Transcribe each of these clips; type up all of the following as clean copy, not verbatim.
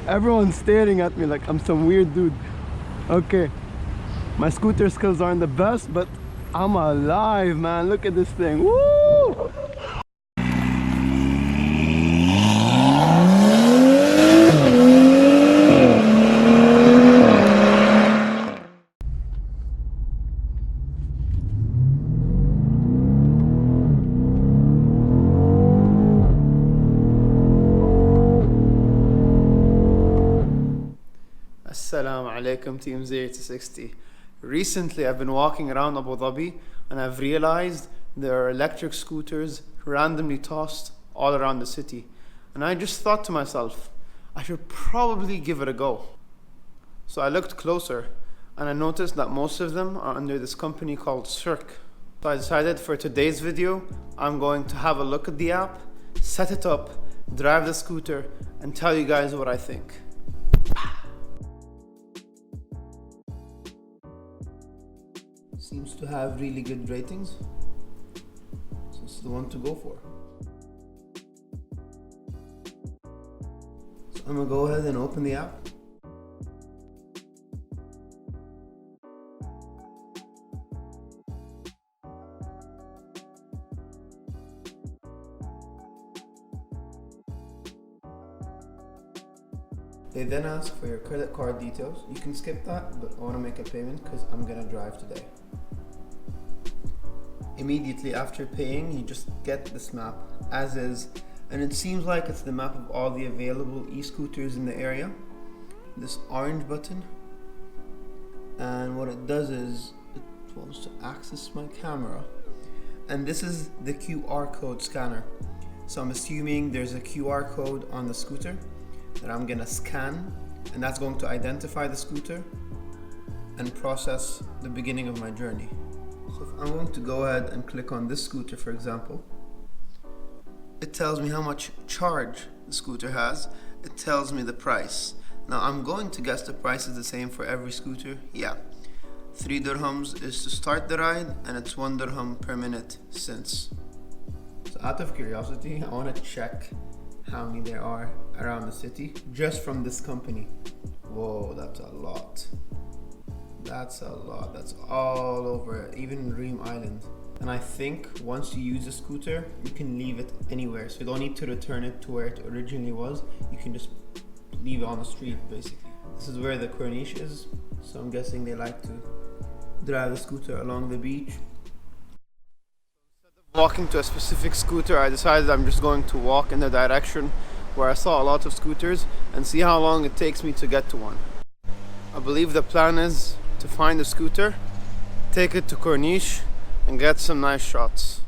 Everyone's staring at me like I'm some weird dude. Okay, my scooter skills aren't the best, but I'm alive, man. Look at this thing. Woo! Assalamu alaikum, Team 0 to 60. Recently I've been walking around Abu Dhabi and I've realized there are electric scooters randomly tossed all around the city. And I just thought to myself, I should probably give it a go. So I looked closer and I noticed that most of them are under this company called Cirque. So I decided for today's video, I'm going to have a look at the app, set it up, drive the scooter, and tell you guys what I think. Seems to have really good ratings, so it's the one to go for. So I'm gonna go ahead and open the app. They then ask for your credit card details. You can skip that, but I want to make a payment because I'm gonna drive today. Immediately after paying, you just get this map as is, and it seems like it's the map of all the available e-scooters in the area. This orange button, and what it does is it wants to access my camera, and this is the QR code scanner. So I'm assuming there's a QR code on the scooter that I'm gonna scan, and that's going to identify the scooter and process the beginning of my journey. So if I'm going to go ahead and click on this scooter, for example, it tells me how much charge the scooter has. It tells me the price. Now I'm going to guess the price is the same for every scooter. Yeah, 3 dirhams is to start the ride, and it's 1 dirham per minute since. So out of curiosity, I want to check how many there are around the city just from this company. Whoa, that's a lot. That's a lot. That's all over, even Reem Island. And I think once you use a scooter, you can leave it anywhere. So you don't need to return it to where it originally was. You can just leave it on the street, basically. This is where the Corniche is. So I'm guessing they like to drive the scooter along the beach. Instead of walking to a specific scooter, I decided I'm just going to walk in the direction where I saw a lot of scooters and see how long it takes me to get to one. I believe the plan is to find a scooter, take it to Corniche, and get some nice shots.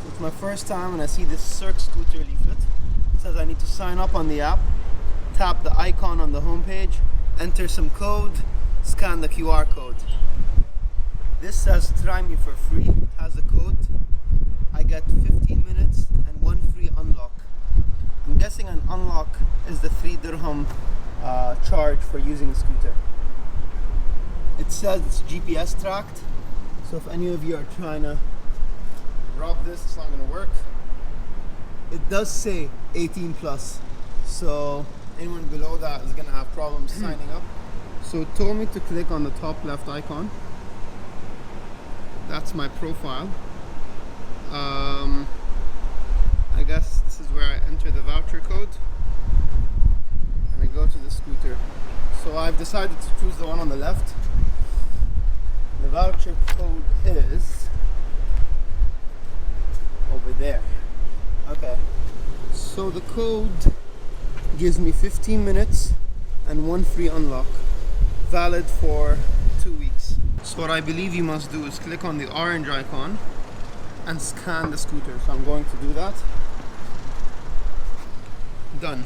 It's my first time and I see this Cirque scooter leaflet. It says I need to sign up on the app, tap the icon on the homepage, enter some code, scan the QR code. This says try me for free. It has the code. I get 15 minutes and 1 free unlock. I'm guessing an unlock is the 3 dirham charge for using a scooter. It says it's GPS tracked, so if any of you are trying to rob this, it's not going to work. It does say 18 plus, so anyone below that is going to have problems signing up. So it told me to click on the top left icon. That's my profile. I guess this is where I enter the voucher code and I go to the scooter. So I've decided to choose the one on the left. The voucher code is over there. Okay, so the code gives me 15 minutes and 1 free unlock, valid for 2 weeks. So what I believe you must do is click on the orange icon and scan the scooter. So I'm going to do that. Done.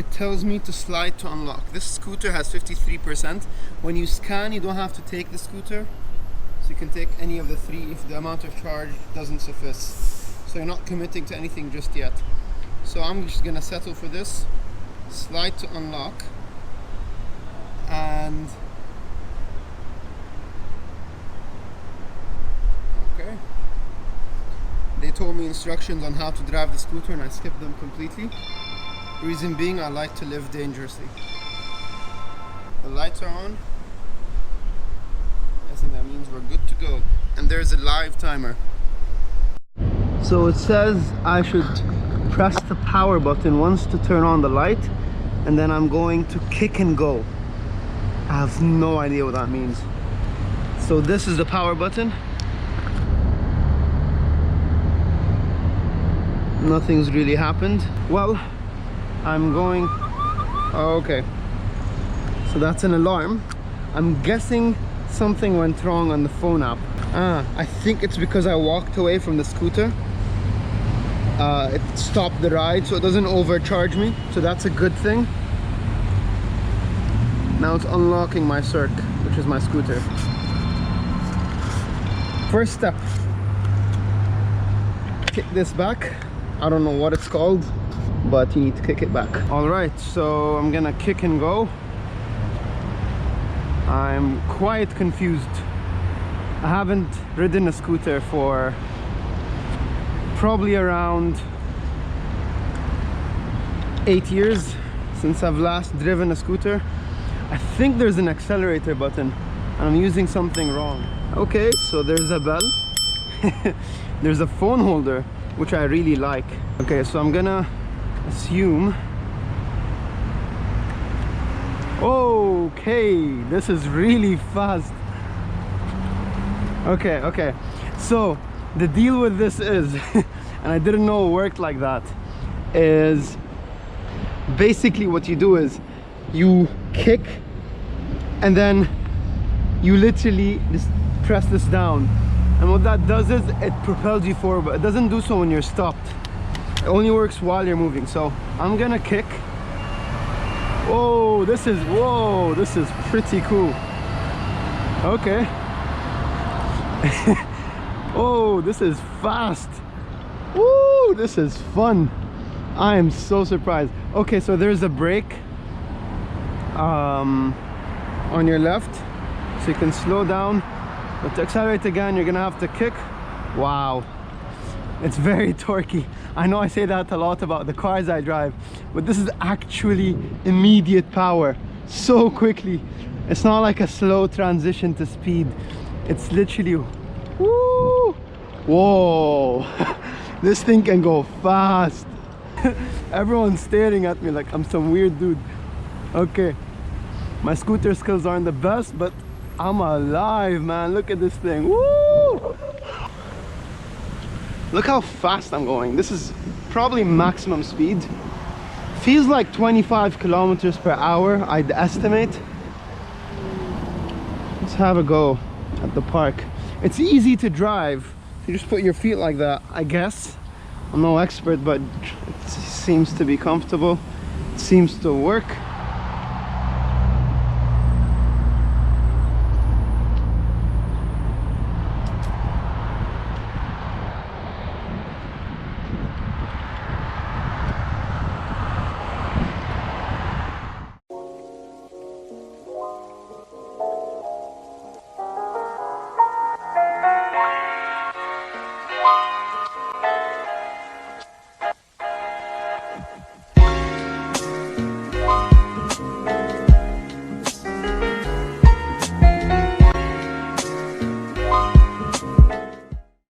it tells me to slide to unlock. This scooter has 53%. When you scan, you don't have to take the scooter. So you can take any of the three if the amount of charge doesn't suffice. So you're not committing to anything just yet. So I'm just gonna settle for this. Slide to unlock. And okay. They told me instructions on how to drive the scooter and I skipped them completely. Reason being, I like to live dangerously. The lights are on. I think that means we're good to go. And there's a live timer. So it says I should press the power button once to turn on the light, and then I'm going to kick and go. I have no idea what that means. So this is the power button. Nothing's really happened. Well, I'm going... okay. So that's an alarm. I'm guessing something went wrong on the phone app. I think it's because I walked away from the scooter. It stopped the ride so it doesn't overcharge me. So that's a good thing. Now it's unlocking my Cirque, which is my scooter. First step. Kick this back. I don't know what it's called, but you need to kick it back. All right, so I'm gonna kick and go. I'm quite confused. I haven't ridden a scooter for probably around 8 years since I've last driven a scooter. I think there's an accelerator button and I'm using something wrong. Okay, so there's a bell. There's a phone holder, which I really like. Okay, so I'm gonna assume... okay, this is really fast. Okay, so the deal with this is, and I didn't know it worked like that, is basically what you do is you kick and then you literally just press this down, and what that does is it propels you forward, but it doesn't do so when you're stopped. It only works while you're moving. So I'm gonna kick. Whoa, this is pretty cool. Okay. Oh, this is fast. Woo, this is fun. I am so surprised. Okay, so there's a brake on your left, so you can slow down, but to accelerate again you're gonna have to kick. Wow, it's very torquey. I know I say that a lot about the cars I drive, but this is actually immediate power, so quickly. It's not like a slow transition to speed. It's literally, woo, whoa. This thing can go fast. Everyone's staring at me like I'm some weird dude. Okay, my scooter skills aren't the best, but I'm alive, man. Look at this thing. Woo! Look how fast I'm going. This is probably maximum speed. Feels like 25 kilometers per hour, I'd estimate. Let's have a go at the park. It's easy to drive. You just put your feet like that, I guess. I'm no expert, but it seems to be comfortable. It seems to work.